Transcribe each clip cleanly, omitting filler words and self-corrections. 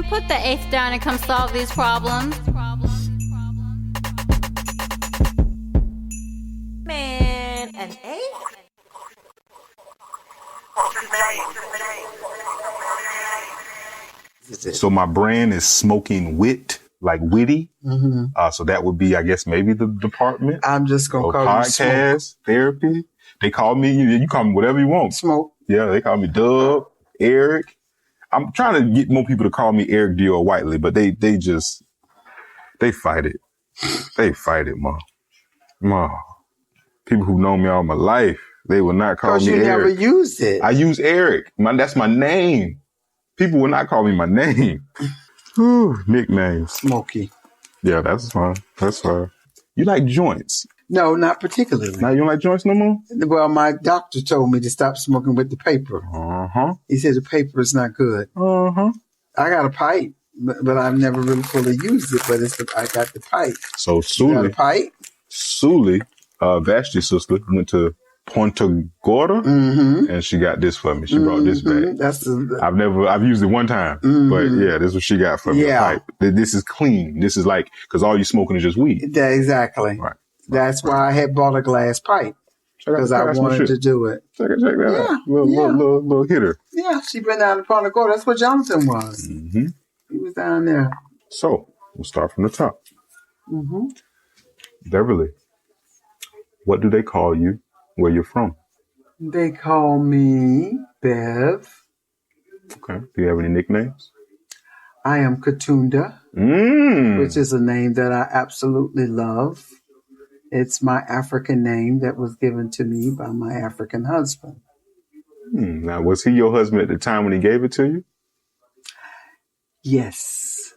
Put the eighth down and come solve these problems. Man, an eighth? So my brand is smoking wit, like witty. Mm-hmm. So that would be, I guess, maybe the department. I'm just going to call podcast, Smoke. therapy. They call me, you call me whatever you want. Smoke. Yeah, they call me Dub, Eric. I'm trying to get more people to call me Eric Dior Whiteley, but they fight it. They fight it, Mom. People who know me all my life, they will not call me Eric. Because you never used it. I use Eric. That's my name. People will not call me my name. Whew, nicknames. Smokey. Yeah, that's fine. That's fine. You like joints? No, not particularly. Now you don't like joints no more? Well, my doctor told me to stop smoking with the paper. Uh-huh. He said the paper is not good. Uh-huh. I got a pipe, but I've never really fully used it, but I got the pipe. So Suli. You got a pipe? Suli, Vashti's sister, went to Punta Gorda, and she got this for me. She brought this back. I've used it one time, but yeah, this is what she got for me. Yeah. This is clean. This is like, because all you smoking is just weed. Yeah, exactly. Right. That's why I had bought a glass pipe, because I wanted to do it. Check that out. Little hitter. Yeah, she been down to Punta Gorda. That's where Jonathan was. Mm-hmm. He was down there. So, we'll start from the top. Mm-hmm. Beverly, what do they call you where you're from? They call me Bev. Okay. Do you have any nicknames? I am Katunda, which is a name that I absolutely love. It's my African name that was given to me by my African husband. Now, was he your husband at the time when he gave it to you? Yes.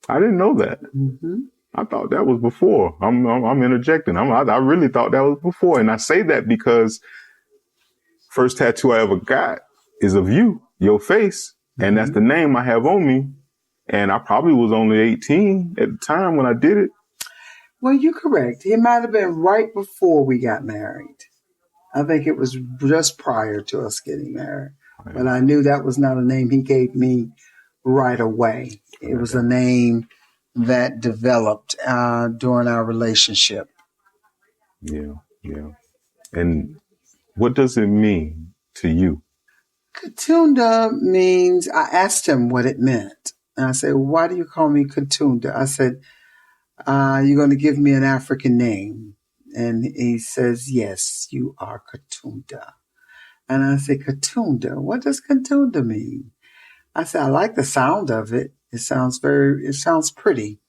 I didn't know that. Mm-hmm. I thought that was before. I'm interjecting. I really thought that was before. And I say that because first tattoo I ever got is of you, your face. And that's the name I have on me. And I probably was only 18 at the time when I did it. Well, you're correct. It might have been right before we got married. I think it was just prior to us getting married. Right. But I knew that was not a name he gave me right away. It was a name that developed during our relationship. Yeah. And what does it mean to you? Katunda means, I asked him what it meant. And I said, why do you call me Katunda? I said, you're going to give me an African name. And he says, yes, you are Katunda. And I said, Katunda, what does Katunda mean? I said, I like the sound of it. It sounds pretty.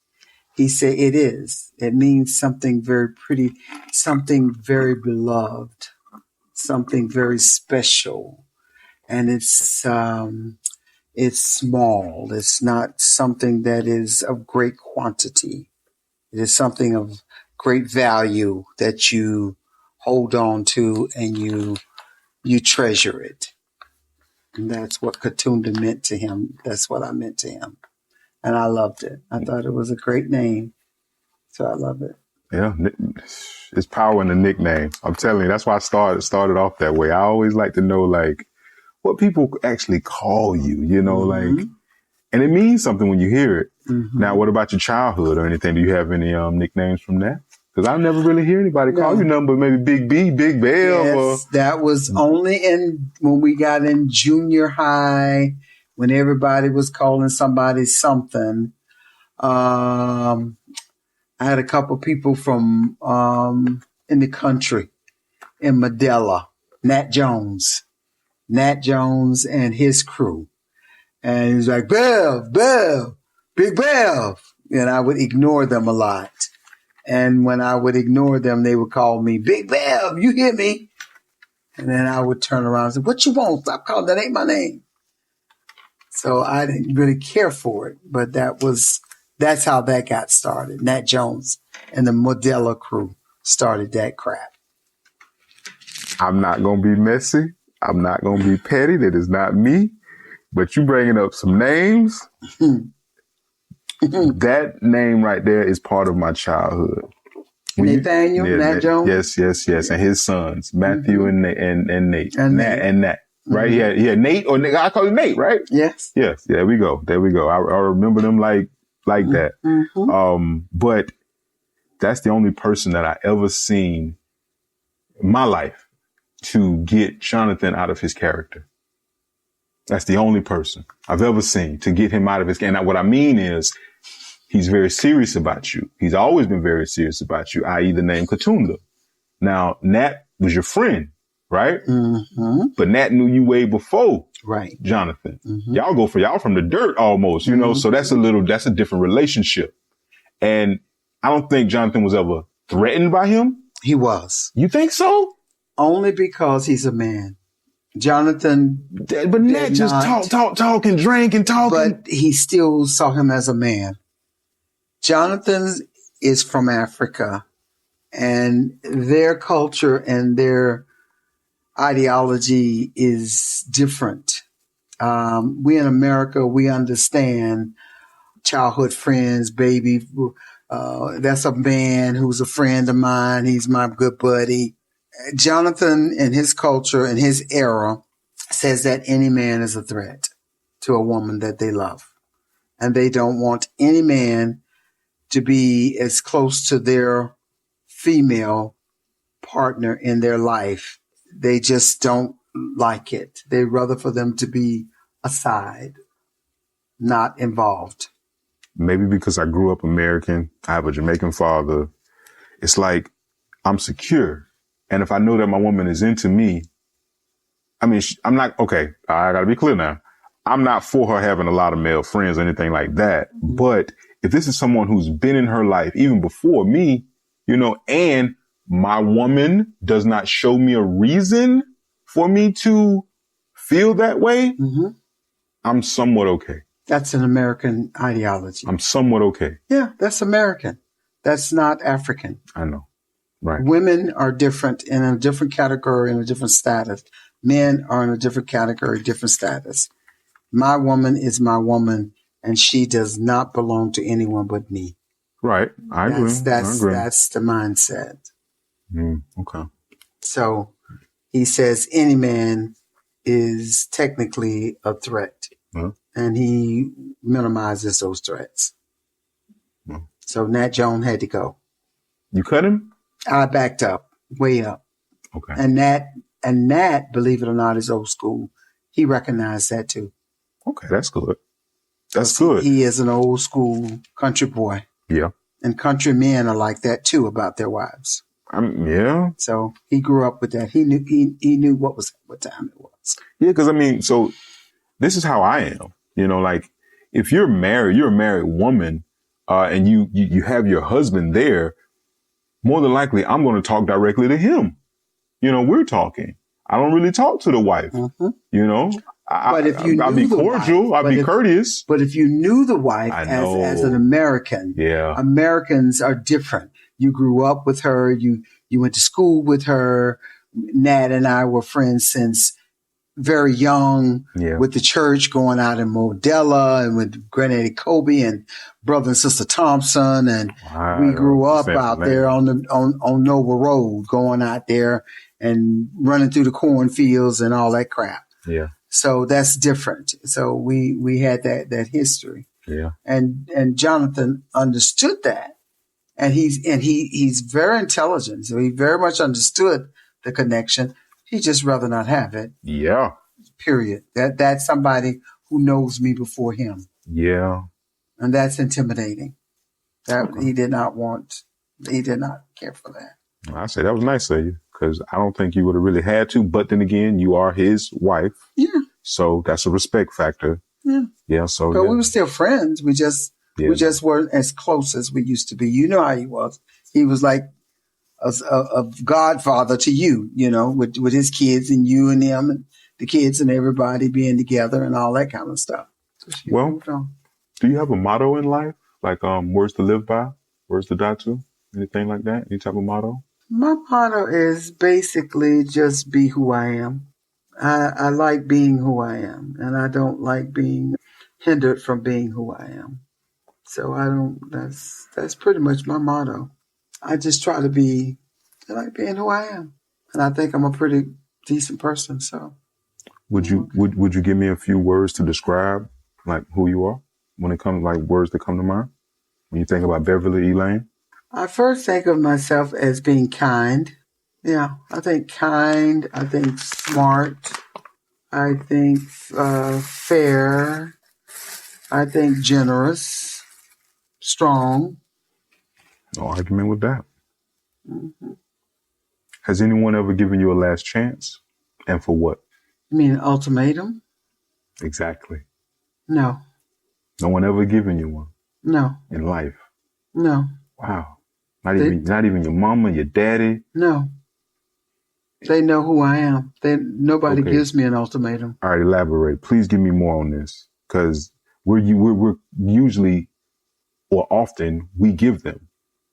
He said, it is. It means something very pretty, something very beloved, something very special. And it's small. It's not something that is of great quantity. It is something of great value that you hold on to and you treasure it. And that's what Katunda meant to him. That's what I meant to him. And I loved it. I thought it was a great name. So I love it. Yeah, it's power in the nickname. I'm telling you, that's why I started off that way. I always like to know, like, what people actually call you, like, and it means something when you hear it. Mm-hmm. Now, what about your childhood or anything? Do you have any nicknames from that? Because I never really hear anybody call you nothing but maybe Big B, Big Bell. Yes, that was only when we got in junior high, when everybody was calling somebody something. I had a couple people from in the country, in Medela, Nat Jones. Nat Jones and his crew. And he was like, Bev, Big Bev. And I would ignore them a lot. And when I would ignore them, they would call me, Big Bev, you hear me? And then I would turn around and say, what you want? Stop calling, that ain't my name. So I didn't really care for it, but that's how that got started. Nat Jones and the Modella crew started that crap. I'm not going to be messy. I'm not going to be petty. That is not me. But you bringing up some names. That name right there is part of my childhood. Nathaniel, Nat Jones? Yes. And his sons, Matthew and Nate. And Nat. Right? He had Nate, or I call him Nate, right? Yes. Yes. There we go. I remember them like that. But that's the only person that I ever seen in my life to get Jonathan out of his character. That's the only person I've ever seen to get him out of his character. And what I mean is, he's very serious about you. He's always been very serious about you, i.e. the name Katunda. Now, Nat was your friend, right? But Nat knew you way before Jonathan. Y'all from the dirt almost, you know, so that's a different relationship. And I don't think Jonathan was ever threatened by him. He was. You think so? Only because he's a man. Jonathan. But Nat just talk and drink and talk. But he still saw him as a man. Jonathan is from Africa, and their culture and their ideology is different. We in America, we understand childhood friends, baby. That's a man who's a friend of mine. He's my good buddy. Jonathan and his culture and his era says that any man is a threat to a woman that they love. And they don't want any man to be as close to their female partner in their life. They just don't like it. They'd rather for them to be aside, not involved. Maybe because I grew up American, I have a Jamaican father. It's like I'm secure. And if I know that my woman is into me, I mean, I'm not, okay, I gotta be clear now. I'm not for her having a lot of male friends or anything like that. But if this is someone who's been in her life even before me, you know, and my woman does not show me a reason for me to feel that way, I'm somewhat okay. That's an American ideology. I'm somewhat okay. Yeah, that's American. That's not African. I know. Right. Women are different in a different category, in a different status. Men are in a different category, different status. My woman is my woman, and she does not belong to anyone but me. Right. I agree. That's the mindset. Okay. So he says any man is technically a threat, and he minimizes those threats. So Nat Jones had to go. You cut him? I backed up, way up. Okay. And Nat, believe it or not, is old school. He recognized that too. Okay, that's good. That's good. He is an old school country boy. Yeah. And country men are like that too about their wives. Yeah. So he grew up with that. He knew what time it was. Yeah, because I mean, so this is how I am. You know, like if you're married, you're a married woman, and you have your husband there, more than likely I'm going to talk directly to him. You know, we're talking. I don't really talk to the wife. You know, But if you I'll be cordial, I'll be courteous. But if you knew the wife as an American, Americans are different. You grew up with her. You went to school with her. Nat and I were friends since very young with the church, going out in Modella and with Granddaddy Kobe and brother and sister Thompson. And we grew up out there on Nova Road, going out there and running through the cornfields and all that crap. Yeah. So that's different. So we had that history. Yeah. And Jonathan understood that. And he's very intelligent. So he very much understood the connection. He just rather not have it. Yeah. Period. That's somebody who knows me before him. Yeah. And that's intimidating. He did not care for that. I say that was nice of you. because I don't think you would have really had to. But then again, you are his wife. Yeah. So that's a respect factor. Yeah. Yeah. So But we were still friends. We just weren't as close as we used to be. You know how he was. He was like a godfather to you, you know, with his kids and you and him and the kids and everybody being together and all that kind of stuff. So she moved on. Do you have a motto in life? Like words to live by, words to die to, anything like that? Any type of motto? My motto is basically just be who I am. I like being who I am, and I don't like being hindered from being who I am. So that's pretty much my motto. I just try to I like being who I am. And I think I'm a pretty decent person, so. Would you give me a few words to describe like who you are when it comes like words that come to mind? When you think about Beverly-Elaine? I first think of myself as being kind. Yeah, I think kind. I think smart. I think fair. I think generous. Strong. No argument with that. Mm-hmm. Has anyone ever given you a last chance? And for what? You mean an ultimatum? Exactly. No. No one ever given you one? No. In life? No. Wow. Not even your mama, your daddy? No. They know who I am. Nobody gives me an ultimatum. All right, elaborate. Please give me more on this. Because we're usually, or often, we give them.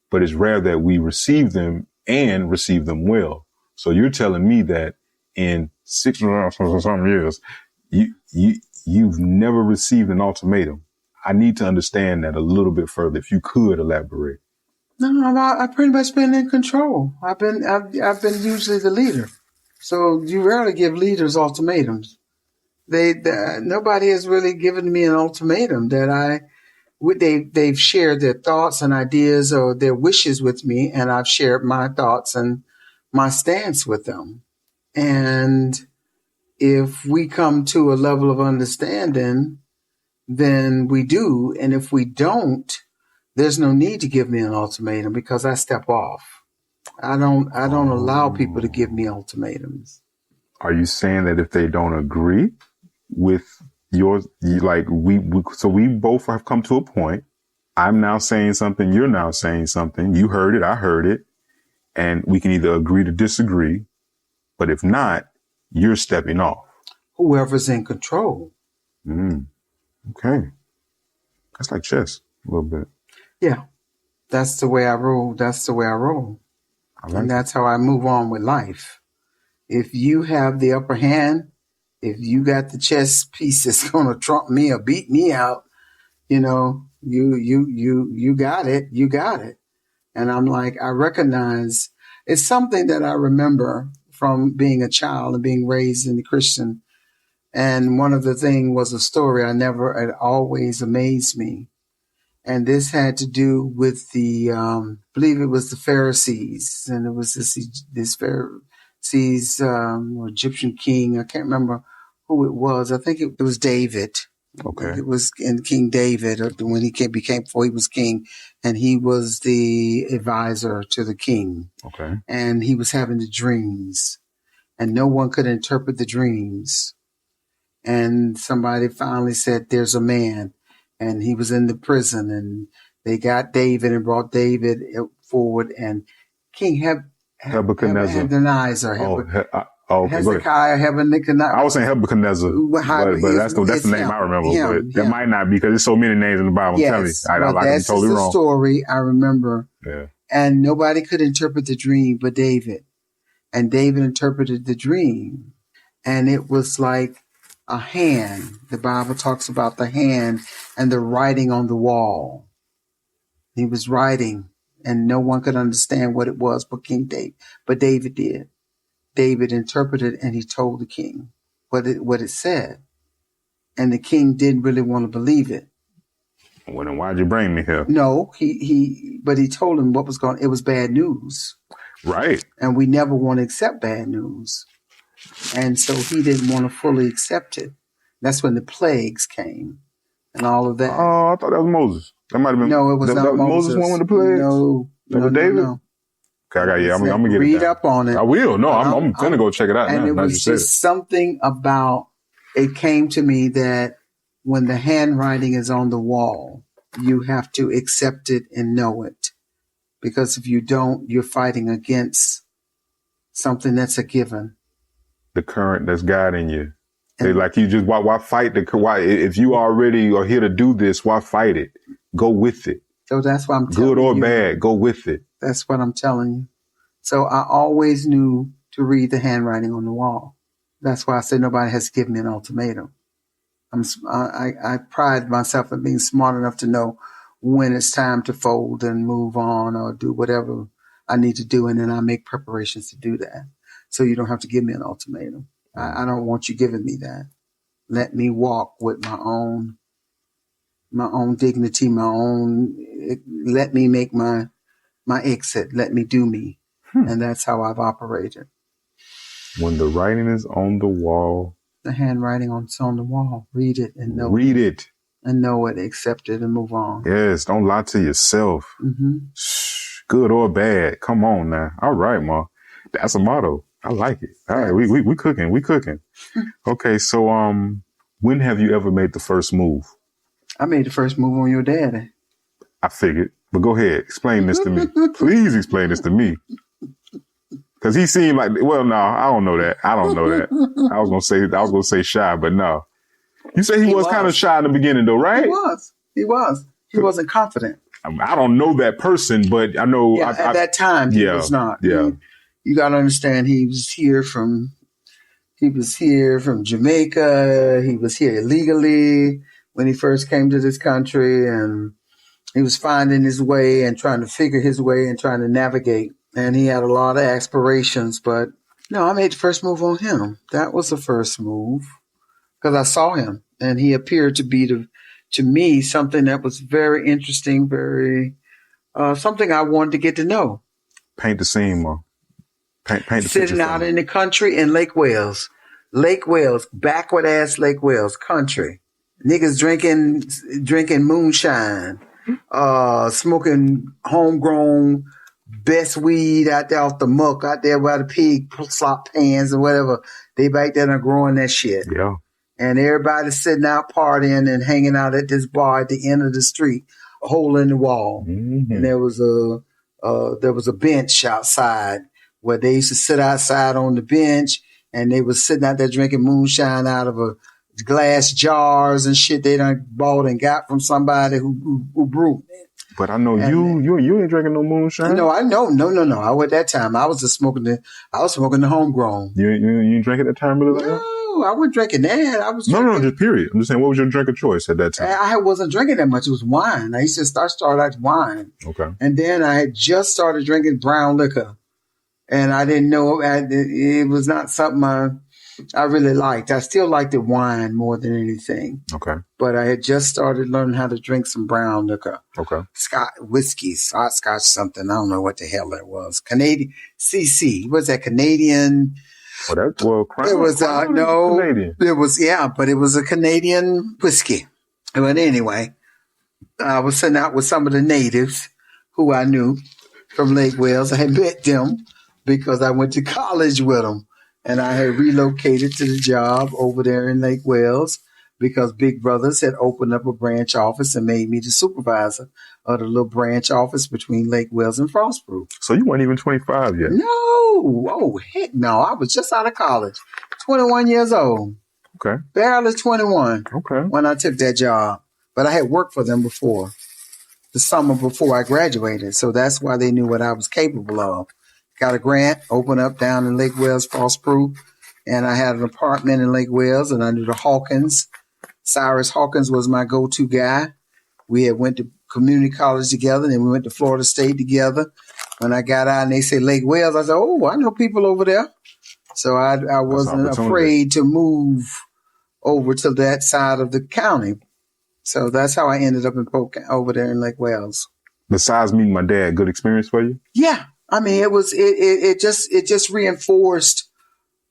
But it's rare that we receive them and receive them well. So you're telling me that in 6 or some years, you've never received an ultimatum. I need to understand that a little bit further. If you could elaborate. No, I've pretty much been in control. I've been usually the leader. So you rarely give leaders ultimatums. Nobody has really given me an ultimatum that they've shared their thoughts and ideas or their wishes with me, and I've shared my thoughts and my stance with them. And if we come to a level of understanding, then we do. And if we don't, there's no need to give me an ultimatum because I step off. I don't allow people to give me ultimatums. Are you saying that if they don't agree with so we both have come to a point. I'm now saying something. You're now saying something. You heard it. I heard it. And we can either agree to disagree. But if not, you're stepping off. Whoever's in control. Okay. That's like chess a little bit. Yeah. That's the way I roll. And that's how I move on with life. If you have the upper hand, if you got the chess piece that's going to trump me or beat me out, you know, you got it. You got it. And I'm like, I recognize it's something that I remember from being a child and being raised in the Christian. And one of the things was a story it always amazed me. And this had to do with I believe it was the Pharisees. And it was this Pharisees, or Egyptian king. I can't remember who it was. I think it was David. Okay. It was in King David when he became before he was king, and he was the advisor to the king. Okay. And he was having the dreams, and no one could interpret the dreams. And somebody finally said, "There's a man," and he was in the prison, and they got David and brought David forward, and King Nebuchadnezzar. Hezekiah, I was saying Nebuchadnezzar, but that's the name I remember. But that might not be because there's so many names in the Bible. Yes, I'm telling you, I can be totally wrong. That's the story I remember. Yeah. And nobody could interpret the dream but David. And David interpreted the dream. And it was like a hand. The Bible talks about the hand and the writing on the wall. He was writing, and no one could understand what it was but King David. But David did. David interpreted, and he told the king what it said. And the king didn't really want to believe it. Well, then why'd you bring me here? No, but he told him it was bad news. Right. And we never want to accept bad news. And so he didn't want to fully accept it. That's when the plagues came and all of that. Oh, I thought that was Moses. That might have been. No, it was not Moses. Moses one with the plagues? No, David? No. Okay, I'm gonna get read it down. up on it. I will. No, I'm gonna go check it out. And now, it was just something about it came to me that when the handwriting is on the wall, you have to accept it and know it. Because if you don't, you're fighting against something that's a given. The current that's guiding you. Like you just why fight why if you already are here to do this, why fight it? Go with it. So that's what I'm telling you. Good or bad, go with it. That's what I'm telling you. So I always knew to read the handwriting on the wall. That's why I said nobody has to give me an ultimatum. I pride myself in being smart enough to know when it's time to fold and move on or do whatever I need to do, and then I make preparations to do that. So you don't have to give me an ultimatum. I don't want you giving me that. Let me walk with my own dignity, let me make my exit. Let me do me. And that's how I've operated. When the writing is on the wall. The handwriting on the wall. Read it and know Read it. And know it, accept it, and move on. Yes, don't lie to yourself. Mm-hmm. Good or bad. Come on now. All right, Ma. That's a motto. I like it. All right, we cooking. We cooking. Okay, so when have you ever made the first move? I made the first move on your daddy. I figured. But go ahead. Explain this to me. Please explain this to me. Because he seemed like, well, no, I don't know that. I was gonna say shy, but no. You say he was kind of shy in the beginning, though, right? He was. He wasn't confident. I don't know that person, but I know. Yeah, at that time, he was not. Yeah. You got to understand, he was here from Jamaica. He was here illegally when he first came to this country, and he was finding his way and trying to figure his way and trying to navigate. And he had a lot of aspirations, but no, I made the first move on him. That was the first move because I saw him, and he appeared to be to me something that was very interesting, very something I wanted to get to know. Paint the scene, Ma. Paint the Sitting out in the country in Lake Wales, backward ass Lake Wales country. Niggas drinking moonshine, smoking homegrown best weed out there off the muck, out there by the pig slop pans or whatever. They back there and growing that shit. Yeah. And everybody's sitting out partying and hanging out at this bar at the end of the street, a hole in the wall. Mm-hmm. And there was a bench outside where they used to sit outside on the bench, and they was sitting out there drinking moonshine out of a glass jars and shit they done bought and got from somebody who brewed it. But I know you ain't drinking no moonshine. No, I know. No. I at that time I was smoking the homegrown. You ain't drinking at the time, really? No, I wasn't drinking that. I was No, just period. I'm just saying, what was your drink of choice at that time? I wasn't drinking that much. It was wine. I used to start out wine. Okay. And then I had just started drinking brown liquor. And I didn't know it was not something I really liked. I still liked the wine more than anything. Okay. But I had just started learning how to drink some brown liquor. Okay. Whiskey, scotch something. I don't know what the hell that was. Canadian CC. What's that? Canadian? Crown, it was no. Canadian. It was but it was a Canadian whiskey. But anyway, I was sitting out with some of the natives who I knew from Lake Wales. I had met them because I went to college with them. And I had relocated to the job over there in Lake Wales because Big Brothers had opened up a branch office and made me the supervisor of the little branch office between Lake Wales and Frostproof. So you weren't even 25 yet? No. Oh, heck no. I was just out of college. 21 years old. Okay. Barely 21. Okay. When I took that job. But I had worked for them before. The summer before I graduated. So that's why they knew what I was capable of. Got a grant, opened up down in Lake Wales, Frostproof, and I had an apartment in Lake Wales, and I knew the Hawkins. Cyrus Hawkins was my go-to guy. We had went to community college together, and then we went to Florida State together. When I got out and they said Lake Wales, I said, oh, I know people over there. So I wasn't afraid to move over to that side of the county. So that's how I ended up in Polk over there in Lake Wales. Besides meeting my dad, good experience for you? Yeah. I mean, it just reinforced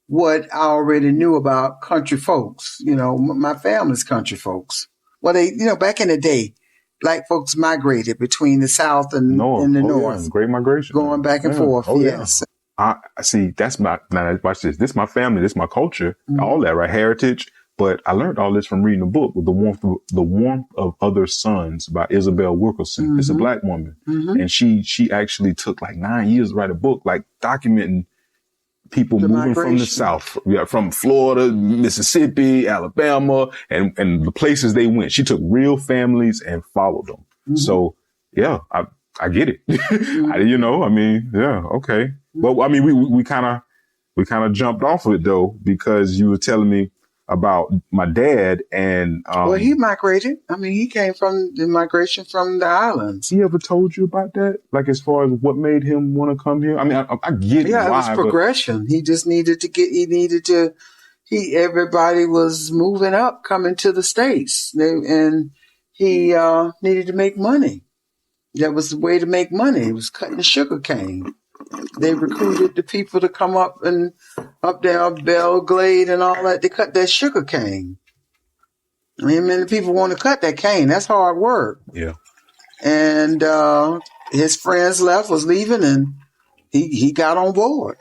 what I already knew about country folks. You know, my family's country folks. Well, back in the day, black folks migrated between the South and the North. Yeah. Great migration. Going back and forth, yes. I see. That's my, now watch this. This is my family. This is my culture. All that, right? Heritage. But I learned all this from reading a book with The Warmth of Other Suns by Isabel Wilkerson. It's a black woman. And she actually took like 9 years to write a book, like documenting people moving from the South, from Florida, Mississippi, Alabama, and the places they went. She took real families and followed them. So yeah, I get it. Okay. But I mean, we kind of jumped off of it though, because you were telling me about my dad and, well, he migrated. I mean, he came from the migration from the islands. He ever told you about that? Like, as far as what made him want to come here? I mean, I get yeah, why, it was progression. He just needed to everybody was moving up, coming to the States, and he needed to make money. That was the way to make money. It was cutting sugar cane. They recruited the people to come up there, Belglade and all that. They cut that sugar cane. I mean, many people want to cut that cane. That's hard work. Yeah. And his friends was leaving, and he got on board.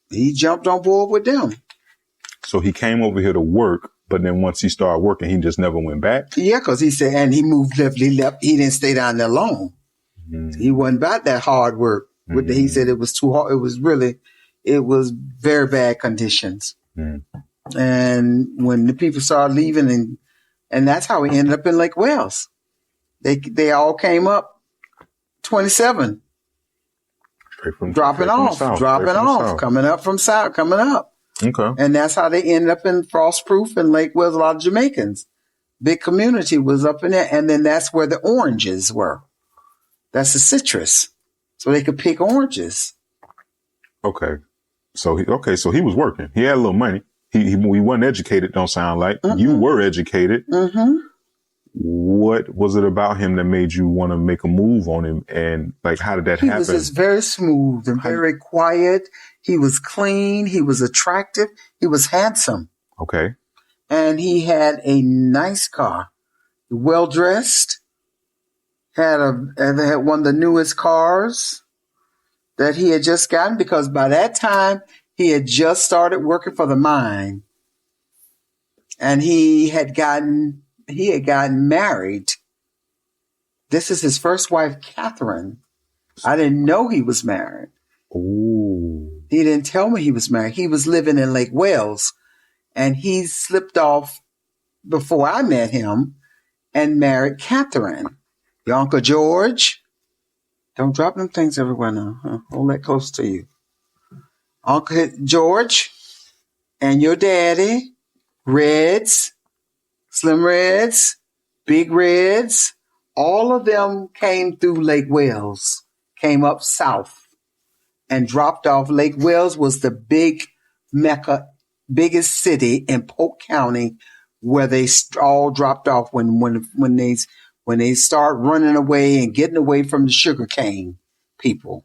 He jumped on board with them. So he came over here to work, but then once he started working, he just never went back? Yeah, because he said, and he moved left. He didn't stay down there long. He wasn't about that hard work. He said it was too hard. It was very bad conditions. And when the people started leaving, and that's how we ended up in Lake Wales. They all came up 27, dropping off, coming up from South, coming up. Okay. And that's how they ended up in Frostproof and Lake Wales. A lot of Jamaicans. Big community was up in there. And then that's where the oranges were. That's the citrus. So they could pick oranges. Okay. So he was working. He had a little money. He wasn't educated, don't sound like. You were educated. What was it about him that made you want to make a move on him? And like, how did that happen? He was just very smooth and very quiet. He was clean. He was attractive. He was handsome. Okay. And he had a nice car. Well dressed. Had one of the newest cars that he had just gotten, because by that time he had just started working for the mine, and he had gotten married. This is his first wife, Catherine. I didn't know he was married. Ooh. He didn't tell me he was married. He was living in Lake Wales, and he slipped off before I met him and married Catherine. Your Uncle George, don't drop them things everywhere now. Huh? Hold that close to you. Uncle George and your daddy, Reds, Slim Reds, Big Reds, all of them came through Lake Wales, came up south and dropped off. Lake Wales was the big Mecca, biggest city in Polk County, where they all dropped off when they start running away and getting away from the sugarcane people.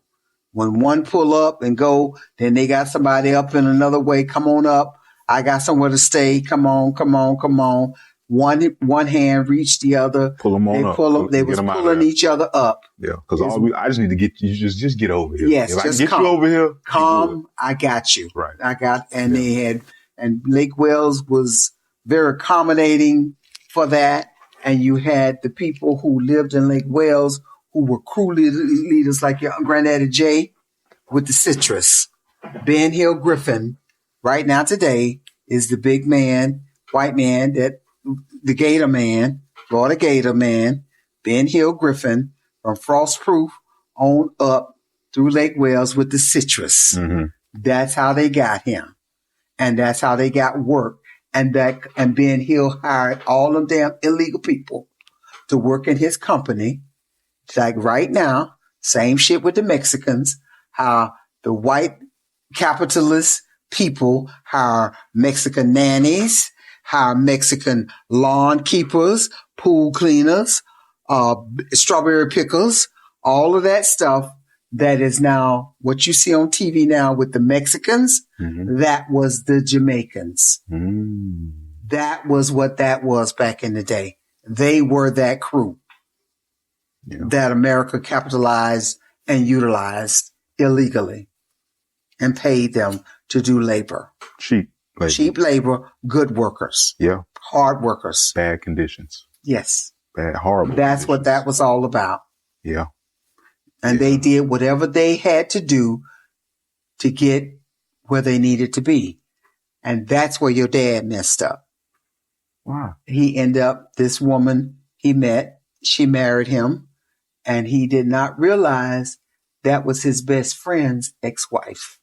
When one pull up and go, then they got somebody up in another way. Come on up. I got somewhere to stay. Come on, come on, come on. One hand reached the other. Pull them on up. They was pulling each other up. Yeah, because I just need to get you. Just get over here. Yes, if I just get come. You over here, come. I got you. Right. They had, and Lake Wales was very accommodating for that. And you had the people who lived in Lake Wales who were crew leaders like your granddaddy Jay with the citrus. Ben Hill Griffin, right now today, is the big man, white man, the Gator man, Florida Gator man, Ben Hill Griffin, from Frostproof on up through Lake Wales with the citrus. That's how they got him. And that's how they got work. And Ben Hill hired all of them illegal people to work in his company. It's like right now, same shit with the Mexicans, how the white capitalist people hire Mexican nannies, hire Mexican lawn keepers, pool cleaners, strawberry pickers, all of that stuff. That is now what you see on TV now with the Mexicans. That was the Jamaicans. That was what that was back in the day. They were that crew. that America capitalized and utilized illegally and paid them to do labor. Cheap labor. Cheap labor, good workers. Yeah. Hard workers. Bad conditions. Yes. Bad, horrible That's conditions. what that was all about. Yeah. And they did whatever they had to do to get where they needed to be. And that's where your dad messed up. Wow. He ended up, this woman he met, she married him, and he did not realize that was his best friend's ex-wife.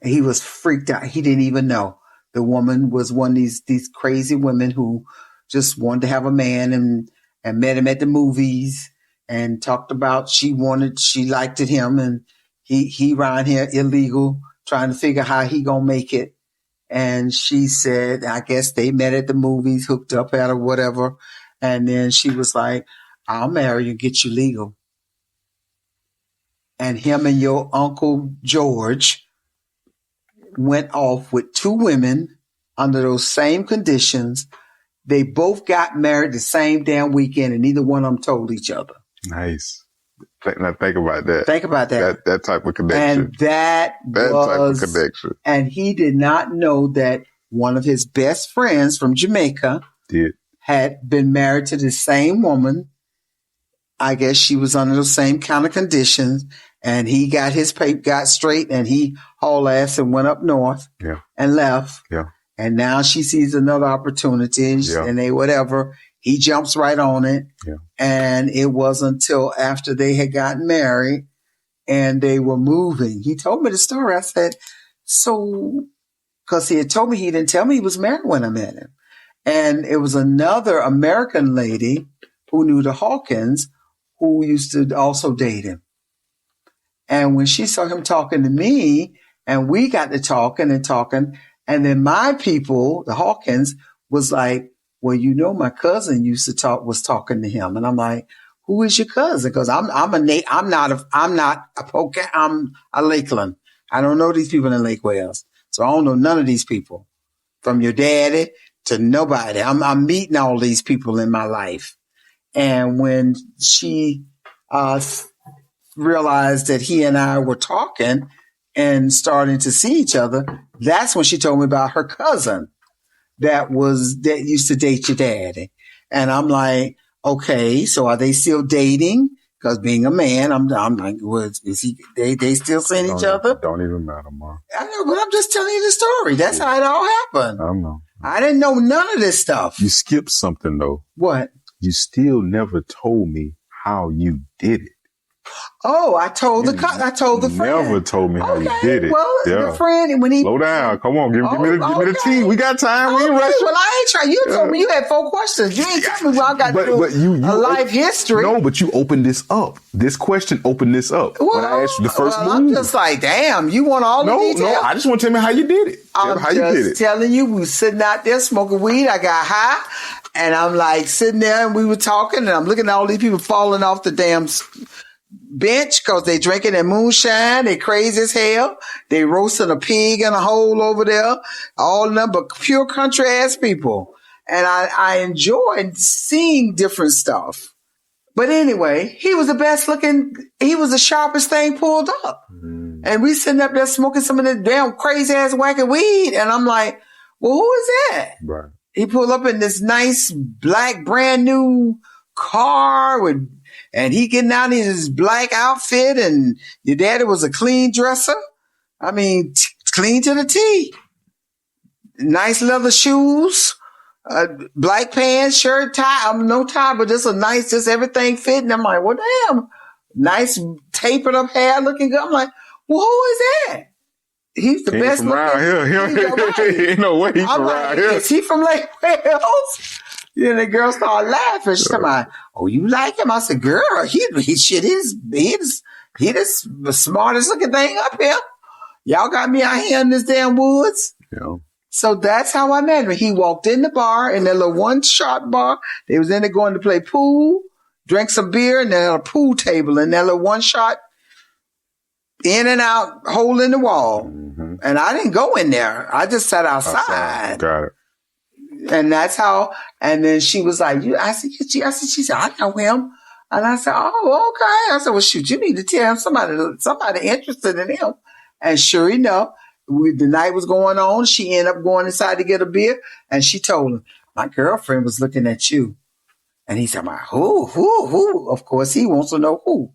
He was freaked out. He didn't even know. The woman was one of these crazy women who just wanted to have a man and met him at the movies and talked about she liked him, and he around here illegal, trying to figure how he gonna make it. And she said, I guess they met at the movies, hooked up at or whatever. And then she was like, I'll marry you and get you legal. And him and your Uncle George went off with two women under those same conditions. They both got married the same damn weekend, and neither one of them told each other. Nice. Now think about that. Think about that. That type of connection. And that type of connection. And he did not know that one of his best friends from Jamaica had been married to the same woman. I guess she was under the same kind of conditions. And he got his paper got straight, and he hauled ass and went up north and left. Yeah. And now she sees another opportunity, and they whatever. He jumps right on it. Yeah. And it wasn't until after they had gotten married and they were moving. He told me the story. I said, so, because he had told me he didn't tell me he was married when I met him. And it was another American lady who knew the Hawkins who used to also date him. And when she saw him talking to me, and we got to talking, and then my people, the Hawkins, was like, well, you know, my cousin was talking to him. And I'm like, who is your cousin? Because I'm a Lakeland. I don't know these people in Lake Wales. So I don't know none of these people, from your daddy to nobody. I'm meeting all these people in my life. And when she realized that he and I were talking and starting to see each other, that's when she told me about her cousin that used to date your daddy. And I'm like, okay, so are they still dating? Because being a man, I'm like, they still seeing each other? Don't even matter, Mom. I know, but I'm just telling you the story. That's how it all happened. I know. I didn't know none of this stuff. You skipped something, though. What? You still never told me how you did it. Oh, I told the friend. Never told me how you did it. Well, the friend, when he... Slow down. Come on. Give me the tea. We got time. We ain't rushing. Well, I ain't trying. You told me you had 4 questions. You ain't told me I got to do a life history. No, but you opened this up. This question opened this up. Well, when I asked you the first move. I'm just like, damn, you want all the details? No, I just want to tell me how you did it. I'm just telling you, we were sitting out there smoking weed. I got high, and I'm like sitting there, and we were talking, and I'm looking at all these people falling off the damn bench because they drinking their moonshine. They crazy as hell. They roasting a pig in a hole over there. All of them, but pure country ass people. And I enjoyed seeing different stuff. But anyway, he was the best looking. He was the sharpest thing pulled up. And we sitting up there smoking some of this damn crazy ass wacky weed. And I'm like, well, who is that? Right. He pulled up in this nice black brand new car and he getting out in his black outfit, and your daddy was a clean dresser. I mean, clean to the T. Nice leather shoes, black pants, shirt, tie. No tie, but just everything fitting. I'm like, well, damn. Nice tapered up hair looking good. I'm like, well, who is that? He's the best looking. Around here. Ain't no way he's from around here. Is he from Lake Wales? Then the girl started laughing. She told me, oh, you like him? I said, girl, he the smartest looking thing up here. Y'all got me out here in this damn woods. Yeah. So that's how I met him. He walked in the bar, in that little one-shot bar. They was in there going to play pool, drank some beer, and they had a pool table in that little one-shot, in and out, hole in the wall. Mm-hmm. And I didn't go in there. I just sat outside. Got it. And that's how, and then she was like, she said, I know him. And I said, oh, okay. I said, well, shoot, you need to tell him somebody interested in him. And sure enough, the night was going on. She ended up going inside to get a beer. And she told him, my girlfriend was looking at you. And he said, who? Of course, he wants to know who.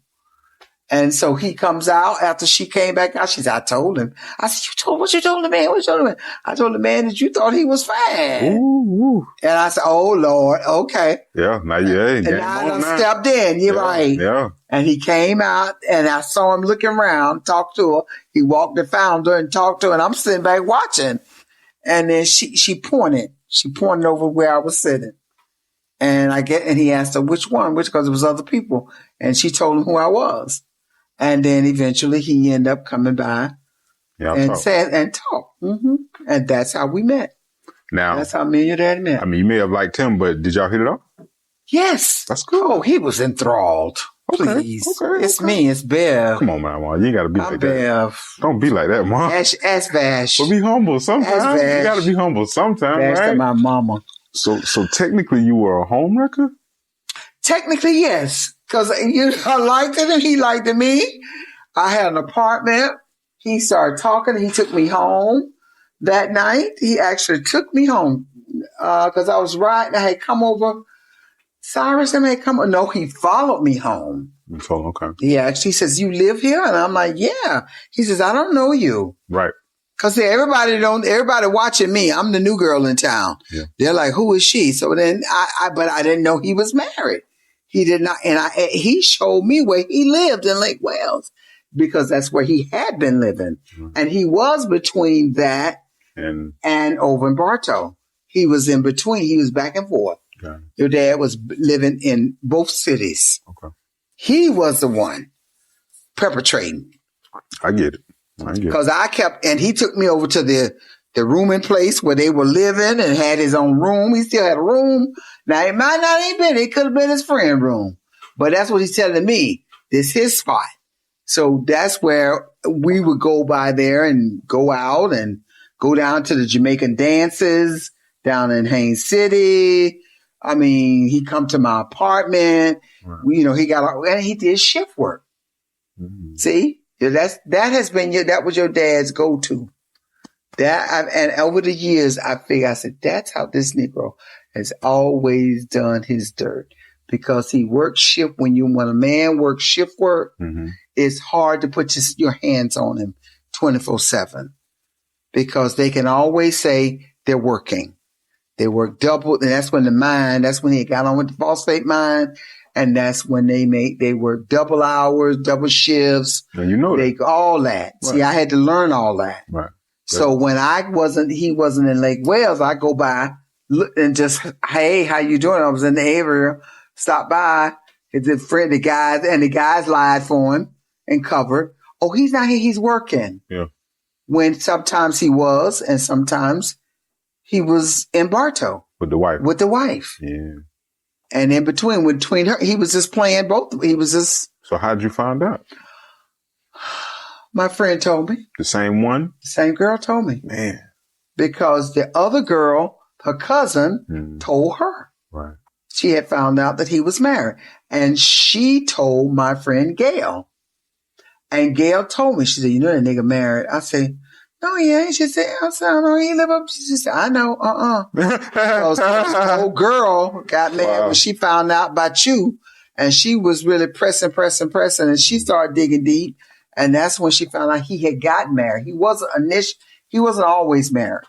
And so he comes out after she came back out. She said, I told him. I said, what you told the man? What you told the man? I told the man that you thought he was fine. Ooh. And I said, oh, Lord, okay. Yeah, now you ain't. And I stepped in. You're right. Yeah. And he came out, and I saw him looking around, talked to her. He walked and found her and talked to her, and I'm sitting back watching. And then she pointed. She pointed over where I was sitting. And he asked her, which one? Because it was other people. And she told him who I was. And then eventually he ended up coming by and talked. Mm-hmm. And that's how we met. Now, that's how me and your dad met. I mean, you may have liked him, but did y'all hit it off? Yes. That's cool. Oh, he was enthralled. Please. Okay, it's me. It's Bev. Come on, man. You ain't got to be like Bev. that. Don't be like that, Mom. Ask Vash. But be humble sometimes. You got to be humble sometimes, Vash right? to my mama. So technically you were a homewrecker? Technically, yes. Because I liked it and he liked me. I had an apartment. He started talking. He took me home that night. He actually took me home because I was riding. I had come over. Cyrus had come over. No, he followed me home. So, okay. He says, you live here? And I'm like, yeah. He says, I don't know you. Right. Because everybody watching me. I'm the new girl in town. Yeah. They're like, who is she? So then but I didn't know he was married. He did not. And he showed me where he lived in Lake Wales because that's where he had been living. Mm-hmm. And he was between that and over in Bartow. He was in between. He was back and forth. Okay. Your dad was living in both cities. Okay. He was the one perpetrating. I get it. Because and he took me over to the rooming place where they were living and had his own room. He still had a room. Now, it might not have been. It could have been his friend's room. But that's what he's telling me. This is his spot. So that's where we would go by there and go out and go down to the Jamaican dances down in Haines City. I mean, he come to my apartment. Right. And he did shift work. Mm-hmm. See? That was your dad's go-to. And over the years, I said, that's how this Negro has always done his dirt because he works shift. When a man works shift work, mm-hmm. It's hard to put your hands on him 24/7 because they can always say they're working. They work double. And that's when that's when he got on with the phosphate mine. And that's when they work double hours, double shifts. And all that. Right. See, I had to learn all that. Right. So when he wasn't in Lake Wales, I go by and just, hey, how you doing? I was in the area, stopped by. The guys lied for him and covered. Oh, he's not here. He's working. Yeah. When sometimes he was, and sometimes he was in Bartow. With the wife. Yeah. And in between her, he was just playing both. So how'd you find out? My friend told me. The same one? The same girl told me. Man. Because the other girl, her cousin, told her. Right. She had found out that he was married. And she told my friend Gail. And Gail told me, she said, that nigga married. I said, no, he ain't. She said, I know he live up. She said, I know, Because the old girl got mad when she found out about you. And she was really pressing. And she started digging deep. And that's when she found out he had gotten married. He wasn't always married,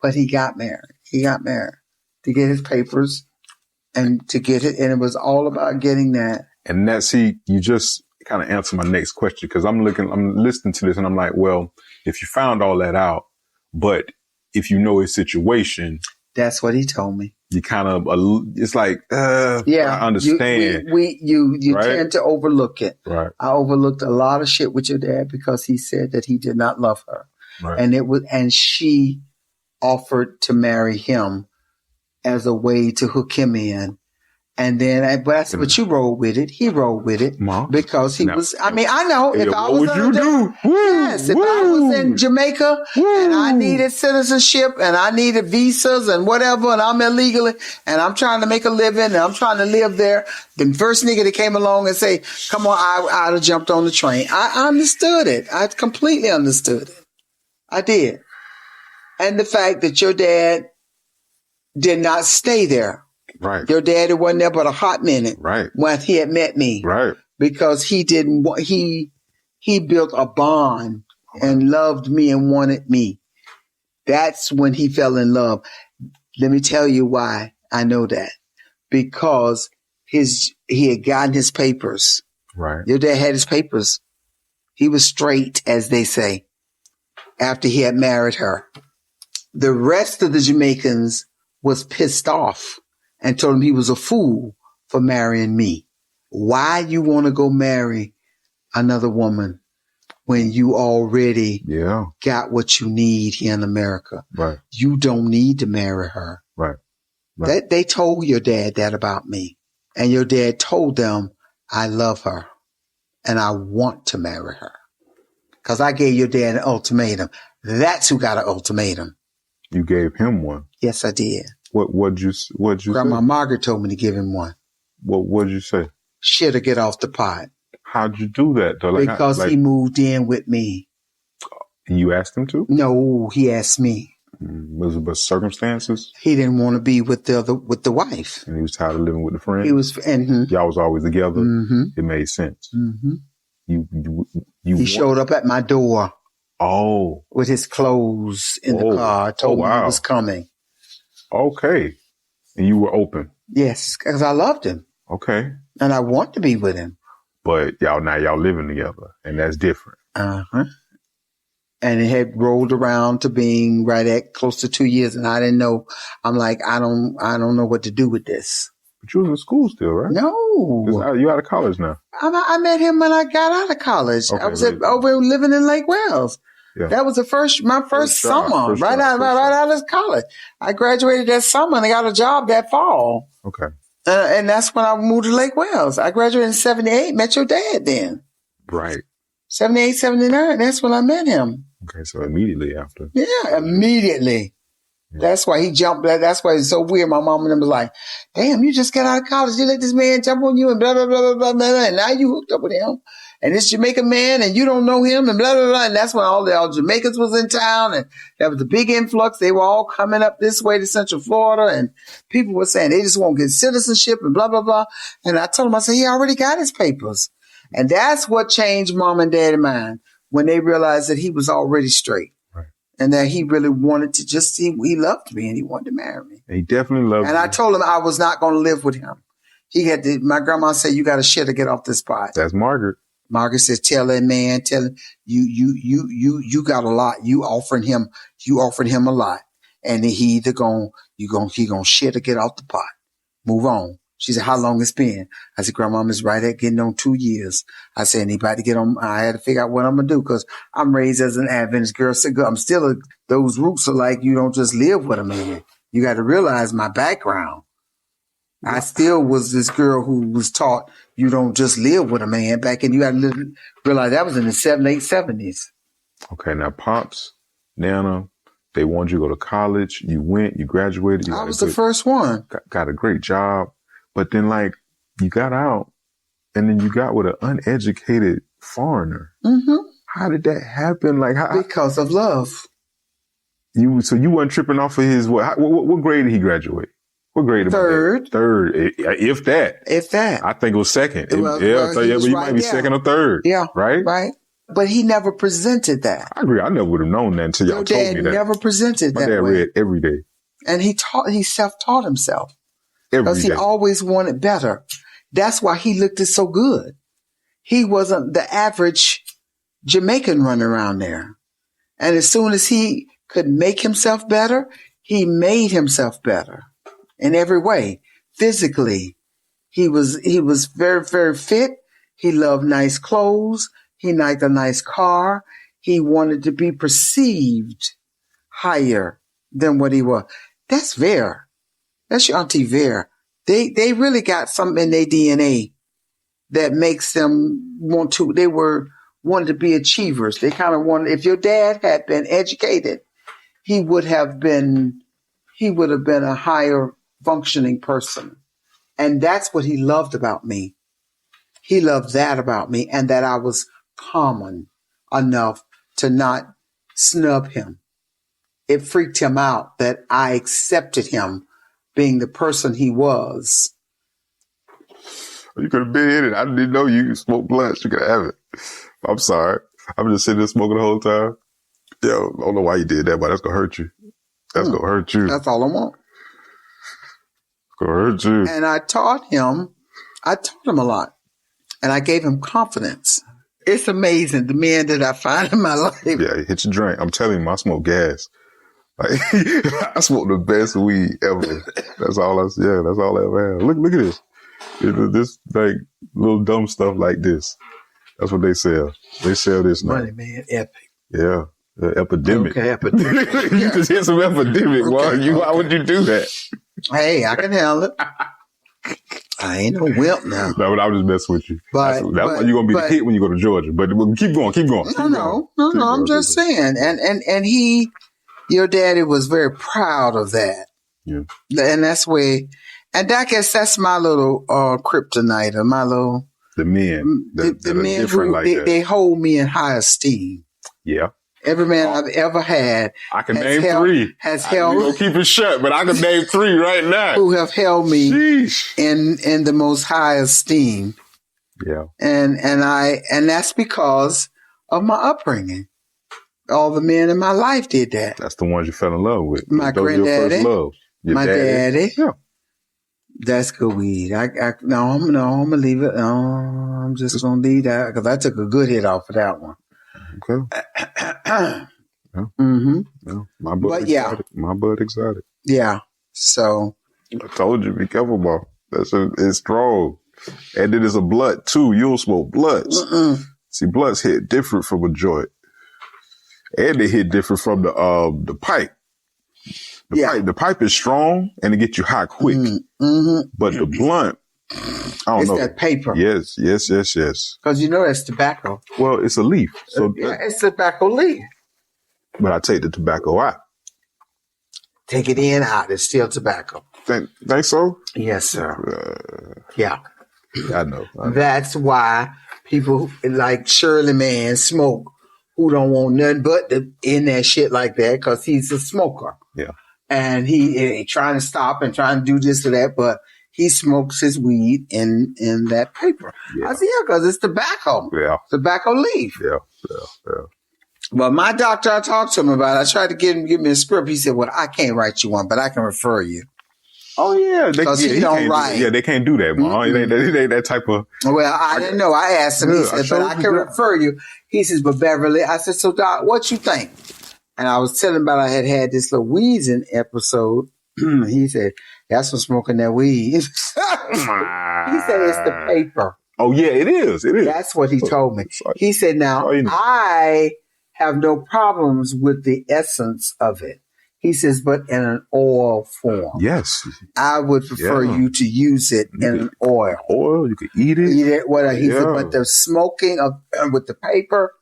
but he got married. He got married to get his papers and to get it. And it was all about getting that. And you just kind of answered my next question because I'm listening to this and I'm like, well, if you found all that out, but if you know his situation. That's what he told me. You kind of, it's like, I understand. You right? tend to overlook it. Right. I overlooked a lot of shit with your dad because he said that he did not love her. Right. And she offered to marry him as a way to hook him in. And then, but you rolled with it. He rolled with it because he was. I mean, I know if I was, what would you do? Yes, if I was in Jamaica and I needed citizenship and I needed visas and whatever, and I'm illegally and I'm trying to make a living and I'm trying to live there, the first nigga that came along and say, "Come on," I'd have jumped on the train. I understood it. I completely understood it. I did. And the fact that your dad did not stay there. Right. Your daddy wasn't there but a hot minute. Right. When he had met me. Right. Because he didn't want, he built a bond and loved me and wanted me. That's when he fell in love. Let me tell you why I know that. Because he had gotten his papers. Right. Your dad had his papers. He was straight, as they say, after he had married her. The rest of the Jamaicans was pissed off and told him he was a fool for marrying me. Why you want to go marry another woman when you already got what you need here in America? Right. You don't need to marry her. Right. Right. They told your dad that about me. And your dad told them, I love her and I want to marry her. Because I gave your dad an ultimatum. That's who got an ultimatum. You gave him one? Yes, I did. What'd you Grandma say? Margaret told me to give him one. What'd you say? Shoulda get off the pot. How'd you do that though? Because he moved in with me. You asked him to? No, he asked me. Was it circumstances? He didn't want to be with the wife. And he was tired of living with the friend? He was, y'all was always together? Mm-hmm. It made sense. Mm-hmm. He showed up at my door. Oh. With his clothes in the car. Told me he was coming. Okay. And you were open? Yes, because I loved him. Okay. And I want to be with him. But y'all living together, and that's different. Uh-huh. And it had rolled around to being right at close to 2 years, and I didn't know. I'm like, I don't know what to do with this. But you was in school still, right? No. You out of college now. I met him when I got out of college. Okay, I was over living in Lake Wales. Yeah. That was my first summer, right out of college. I graduated that summer and I got a job that fall. Okay. And that's when I moved to Lake Wales. I graduated in 78, met your dad then. Right. 78, 79, that's when I met him. Okay, so immediately after. Yeah, immediately. Yeah. That's why he jumped. That's why it's so weird. My mom and them was like, damn, you just got out of college. You let this man jump on you and blah, blah, blah, blah, blah, blah. And now you hooked up with him. And this Jamaican man and you don't know him and blah, blah, blah. And that's when all Jamaicans was in town. And there was a big influx. They were all coming up this way to Central Florida. And people were saying they just want to get citizenship and blah, blah, blah. And I told him, I said, he already got his papers. And that's what changed mom and dad's mind when they realized that he was already straight. Right. And that he really wanted to just see, he loved me and he wanted to marry me. He definitely loved me. And I told him I was not going to live with him. My grandma said, you got to shit or get off this pot. That's Margaret. Margaret says, tell that man, tell him, you got a lot. You offering him a lot. And he either he gonna shit or get off the pot. Move on. She said, how long it's been? I said, Grandmama's right at getting on 2 years. I said, anybody get on? I had to figure out what I'm going to do because I'm raised as an Adventist girl. So I'm still, those roots are like, you don't just live with a man. You got to realize my background. I still was this girl who was taught you don't just live with a man back in. You got to realize that was in the late 70s. Okay. Now, Pops, Nana, they wanted you to go to college. You went, you graduated. I was the first one. Got a great job. But then, you got out, and then you got with an uneducated foreigner. Mm-hmm. How did that happen? Because of love. So you weren't tripping off of his what grade did he graduate? What grade? Third. Third, if that. If that. I think it was second. But you might be second or third. Yeah. Right. Right. But he never presented that. I agree. I never would have known that until y'all told me that. Your dad never presented that way. My dad read every day. And he self-taught himself. Because he always wanted better. That's why he looked it so good. He wasn't the average Jamaican running around there. And as soon as he could make himself better, he made himself better in every way. Physically, he was very, very fit. He loved nice clothes. He liked a nice car. He wanted to be perceived higher than what he was. That's Vera. That's your Auntie Vera. They really got something in their DNA that makes them wanted to be achievers. They kind of wanted, if your dad had been educated, he would have been a higher functioning person. And that's what he loved about me. He loved that about me, and that I was common enough to not snub him. It freaked him out that I accepted him being the person he was. You could have been in it. I didn't know you smoked blunts. You could have it. I'm sorry. I'm just sitting there smoking the whole time. Yo, I don't know why you did that, but that's going to hurt you. That's going to hurt you. That's all I want. It's going to hurt you. And I taught him a lot. And I gave him confidence. It's amazing, the men that I find in my life. Yeah, hit your drink. I'm telling you, I smoke gas. Like, I smoke the best weed ever. That's all I ever had. Look at this. This like little dumb stuff like this. That's what they sell. They sell this now. Money, man, epic. Yeah, epidemic. Okay, epidemic. You just hit some epidemic. Why would you do that? Hey, I can handle it. I ain't no wimp now. No, but I was just messing with you. That's why you're gonna be the hit when you go to Georgia. But keep going. No. I'm just saying. And your daddy was very proud of that. Yeah. And that's where. And I guess that's my little kryptonite, or my little... The men. The men who, they hold me in high esteem. Yeah. Every man I've ever had... I can name three. Has held... You're going to keep it shut, but I can name three right now. Who have held me in the most high esteem. Yeah. And that's because of my upbringing. All the men in my life did that. That's the ones you fell in love with. My granddaddy. My daddy. Yeah. That's good weed. I'm gonna leave it. No, I'm just gonna leave that because I took a good hit off of that one. Okay. Yeah. Mm-hmm. Yeah. My bud exotic. Yeah. So I told you, be careful, bro. It's strong, and it is a blunt too. You'll smoke blunts. See, blunts hit different from a joint, and they hit different from the pipe. The pipe is strong and it gets you high quick. But the blunt, I don't know. It's that paper. Yes. Because you know that's tobacco. Well, it's a leaf. So it's tobacco leaf. But I take the tobacco out. Take it in, out. It's still tobacco. Think so? Yes, sir. Yeah. I know. That's why people like Shirley Man smoke who don't want nothing but in that shit like that because he's a smoker. Yeah. And he trying to stop and trying to do this or that, but he smokes his weed in that paper. Yeah. I said, yeah, because it's tobacco. Yeah. Tobacco leaf. Yeah. But my doctor, I talked to him about it. I tried to get him to give me a script. He said, well, I can't write you one, but I can refer you. Oh, yeah. Because he don't write. Yeah, they can't do that, man. It ain't that type of... Well, I didn't know. I asked him. He said, but I can refer you. He says, but Beverly, I said, so Doc, what you think? And I was telling him about I had this little wheezing episode. He said, that's from smoking that weed. He said, it's the paper. Oh, yeah, it is. That's what he told me. He said, now, I have no problems with the essence of it. He says, but in an oil form. Yes. I would prefer you to use it in an oil. Oil, you could eat it. He said, but the smoking with the paper,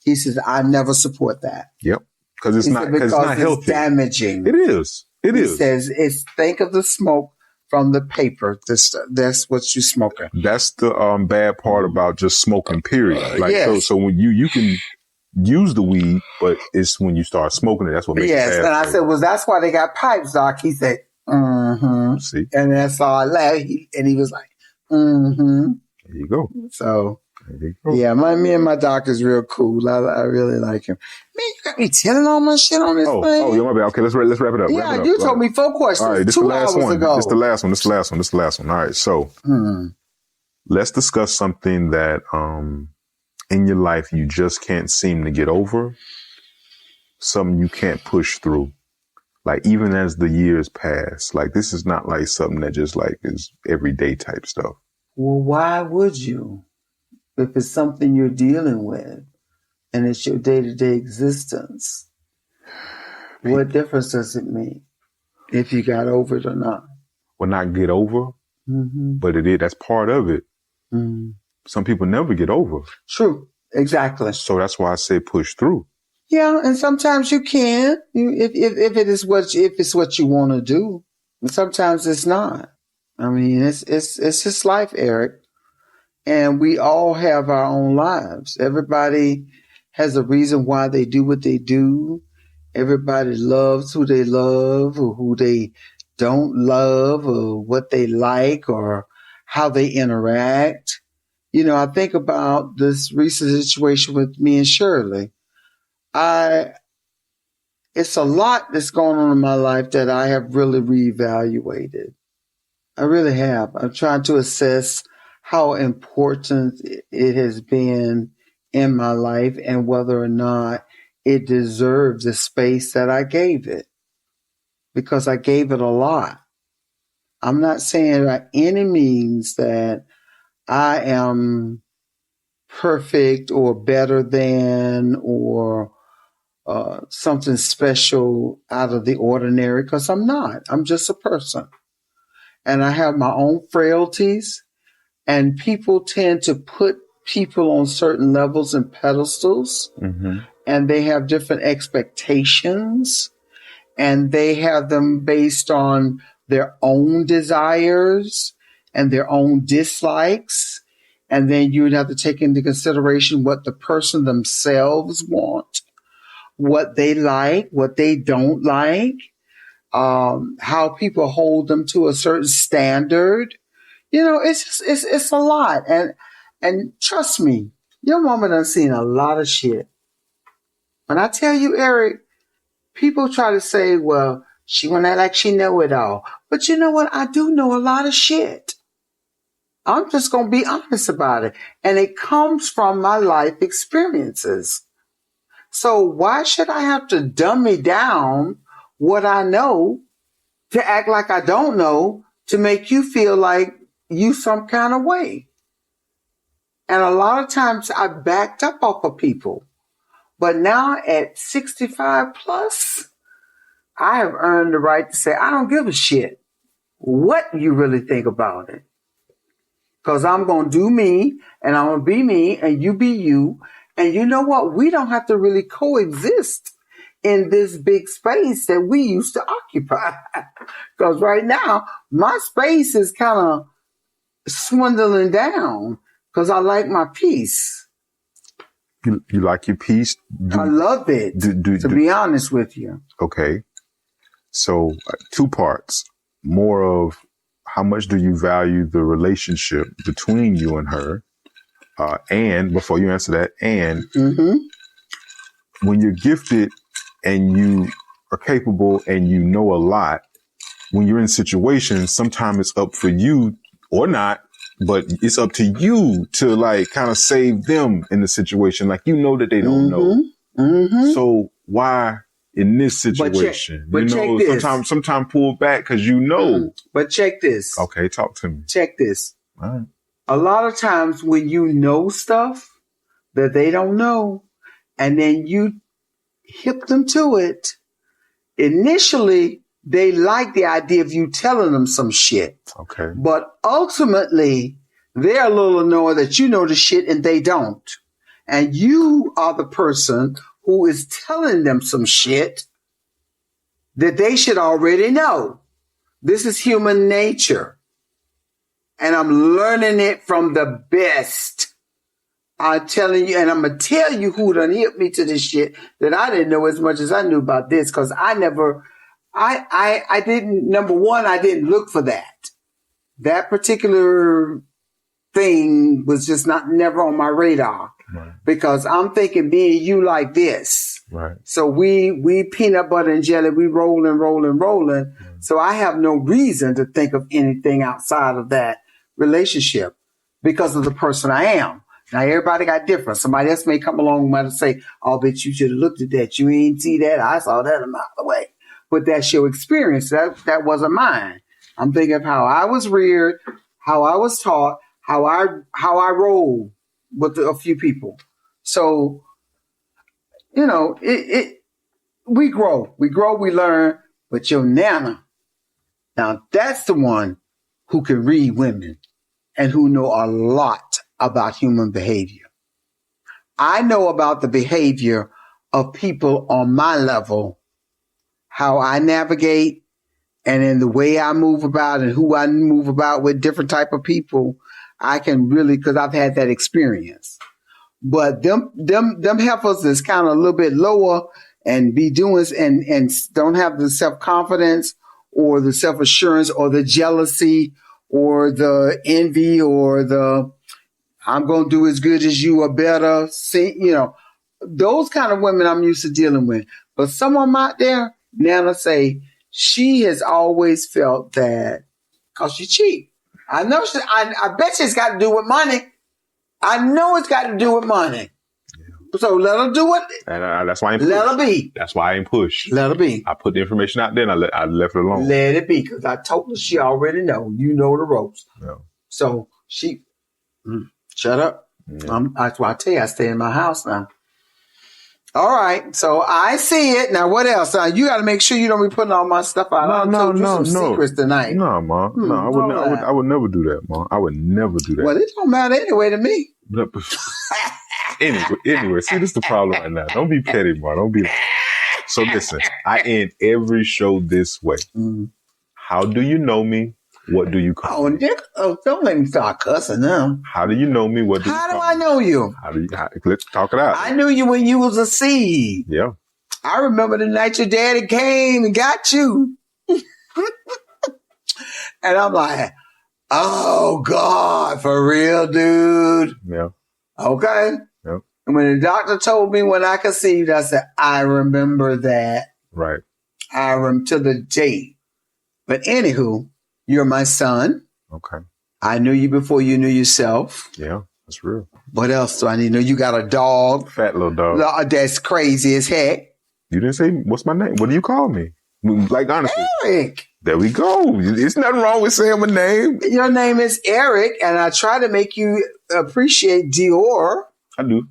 he says, I never support that. Yep. Because it's not healthy. It's damaging. It is. He says, think of the smoke from the paper. That's what you're smoking. That's the bad part about just smoking, period. So when you can use the weed, but it's when you start smoking it, that's what makes it bad. Yes, and I said, well, that's why they got pipes, Doc. He said, See? And that's all I laughed. And he was like, There you go. So... Yeah, me and my doc is real cool. I really like him. Man, you got me telling all my shit on this thing. Oh, yeah, my bad. Okay, let's wrap it up. Yeah, you told me 4 questions. All right, this 2 hours ago. This the last one. All right, so let's discuss something that in your life you just can't seem to get over, something you can't push through. Like even as the years pass, like this is not like something that just like is everyday type stuff. Well, why would you? If it's something you're dealing with and it's your day-to-day existence, what difference does it make if you got over it or not? Well, not get over, But that's part of it. Some people never get over. True. Exactly. So that's why I say push through. Yeah, and sometimes you can, if it's what you want to do, and sometimes it's not. I mean, it's just life, Eric, and we all have our own lives. Everybody has a reason why they do what they do. Everybody loves who they love, or who they don't love, or what they like, or how they interact. You know, I think about this recent situation with me and Shirley. It's a lot that's going on in my life that I have really reevaluated. I really have. I'm trying to assess how important it has been in my life and whether or not it deserves the space that I gave it, because I gave it a lot. I'm not saying by any means that I am perfect or better than or something special out of the ordinary, because I'm not. I'm just a person. And I have my own frailties, and people tend to put people on certain levels and pedestals, and they have different expectations, and they have them based on their own desires and their own dislikes. And then you would have to take into consideration what the person themselves want, what they like, what they don't like, how people hold them to a certain standard. You know, it's a lot. And trust me, your mama done seen a lot of shit. When I tell you, Eric, people try to say, well, she won't act like she know it all. But you know what? I do know a lot of shit. I'm just going to be honest about it. And it comes from my life experiences. So why should I have to dummy down what I know to act like I don't know to make you feel like you some kind of way? And a lot of times I backed up off of people. But now at 65 plus, I have earned the right to say, I don't give a shit what you really think about it. Because I'm going to do me, and I'm going to be me, and you be you. And you know what? We don't have to really coexist in this big space that we used to occupy. Because right now, my space is kind of swindling down because I like my peace. You like your peace? I love it, to be honest with you. Okay. So 2 parts. More of how much do you value the relationship between you and her? And before you answer that, and when you're gifted and you are capable and you know a lot, when you're in situations, sometimes it's up for you or not, but it's up to you to like kind of save them in the situation. Like, you know that they don't know. So why in this situation? But check this. Sometimes pull back because you know. But check this. Okay, talk to me. Check this. All right. A lot of times when you know stuff that they don't know, and then you hip them to it, initially they like the idea of you telling them some shit. Okay. But ultimately, they're a little annoyed that you know the shit and they don't. And you are the person who is telling them some shit that they should already know. This is human nature. And I'm learning it from the best. I'm telling you, and I'm going to tell you who done hit me to this shit that I didn't know as much as I knew about this, because I didn't, number one, I didn't look for that. That particular thing was just never on my radar. Right. Because I'm thinking me and you like this. Right. So we peanut butter and jelly, we rolling. Right. So I have no reason to think of anything outside of that relationship because of the person I am. Now everybody got different. Somebody else may come along and might say, "Oh, bet you should have looked at that. You ain't see that. I saw that a mile away." But that's your experience. That wasn't mine. I'm thinking of how I was reared, how I was taught, how I roll with a few people. So, you know, we grow, we learn. But your Nana, now that's the one who can read women and who know a lot about human behavior. I know about the behavior of people on my level, how I navigate, and in the way I move about and who I move about with different type of people. I can really, because I've had that experience. But them heifers is kind of a little bit lower and be doing and don't have the self-confidence or the self-assurance or the jealousy or the envy or the I'm going to do as good as you or better. See, those kind of women I'm used to dealing with. But someone out there, Nana say, she has always felt that because she's cheap. I know I bet you it's got to do with money. I know it's got to do with money. Yeah. So let her do it. And that's why I ain't push. Let her be. That's why I ain't push. Let her be. I put the information out there and I left it alone. Let it be, because I told her she already know. You know the ropes. Yeah. So she, shut up. Yeah. That's why I tell you, I stay in my house now. All right. So I see it. Now, what else? You got to make sure you don't be putting all my stuff out. No. Secrets tonight. No, Ma. No, I would never do that, Ma. I would never do that. Well, it don't matter anyway to me. Anyway, see, this is the problem right now. Don't be petty, Ma. Don't be. So listen, I end every show this way. Mm-hmm. How do you know me? What do you call me? Don't let me start cussing now. How do you know me? What do you call me? How do I know you? Let's talk it out. I knew you when you was a seed. Yeah. I remember the night your daddy came and got you. And I'm like, oh, God, for real, dude? Yeah. Okay. Yeah. And when the doctor told me when I conceived, I said, I remember that. Right. I remember to the date. But anywho, you're my son. Okay. I knew you before you knew yourself. Yeah, that's real. What else do I need to know? You got a dog. Fat little dog. That's crazy as heck. You didn't say, what's my name? What do you call me? Like, honestly. Eric. There we go. There's nothing wrong with saying my name. Your name is Eric, and I try to make you appreciate Dior. I do.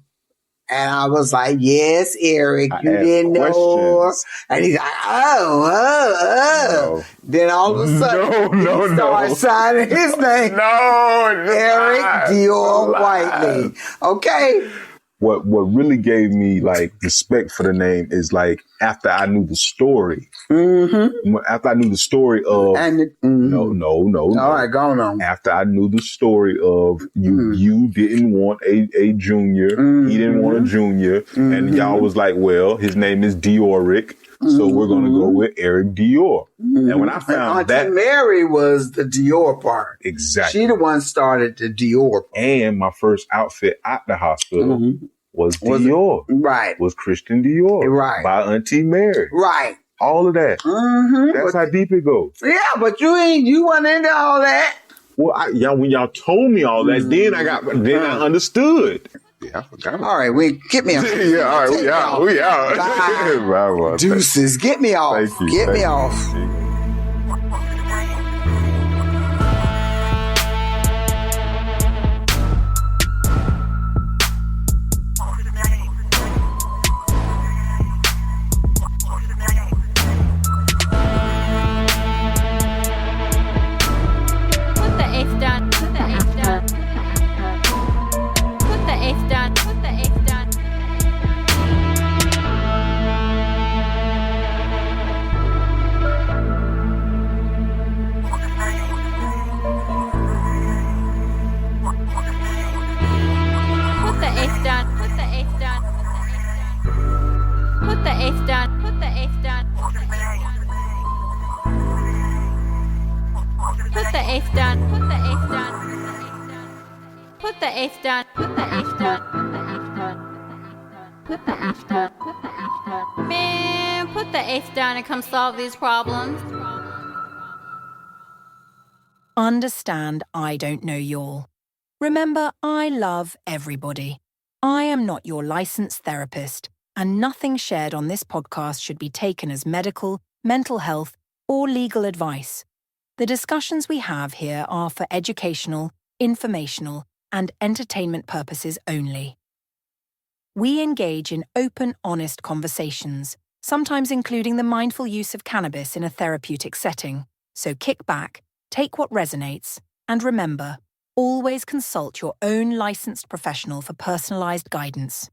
And I was like, yes, Eric, you didn't know. And he's like, oh. No. Then all of a sudden, he started signing his name. Eric Dior Whiteley. Okay. What really gave me like respect for the name is like after I knew the story. Mm-hmm. After I knew the story of no. All right, go on. After I knew the story of you didn't want a junior, he didn't want a junior, and y'all was like, well, his name is Dioric. So we're going to go with Eric Dior. Mm-hmm. And when I found that... Auntie Mary was the Dior part. Exactly. She the one started the Dior part. And my first outfit at the hospital was Dior. Right. Was Christian Dior. Right. By Auntie Mary. Right. All of that. Mm-hmm. That's how deep it goes. Yeah, but you weren't into all that. Well, when y'all told me all that, then I understood. Yeah, I forgot. All right, get me off. Yeah, all right, we out. Bye. Deuces, get me off. Thank you. Get me off. Put the eighth down. Put the eighth down. Put the eighth down. Put the eighth down. Put the eighth down. Put the eighth down. Put the eighth down. Put the eighth down. Put the eighth down. Put the eighth down. Put the eighth down. Put the eighth down. Put the eighth down. Put the eighth down. Man, put the eighth down and come solve these problems. Understand I don't know y'all. Remember, I love everybody. I am not your licensed therapist, and nothing shared on this podcast should be taken as medical, mental health, or legal advice. The discussions we have here are for educational, informational, and entertainment purposes only. We engage in open, honest conversations, sometimes including the mindful use of cannabis in a therapeutic setting. So kick back, Take what resonates, and remember, always consult your own licensed professional for personalized guidance.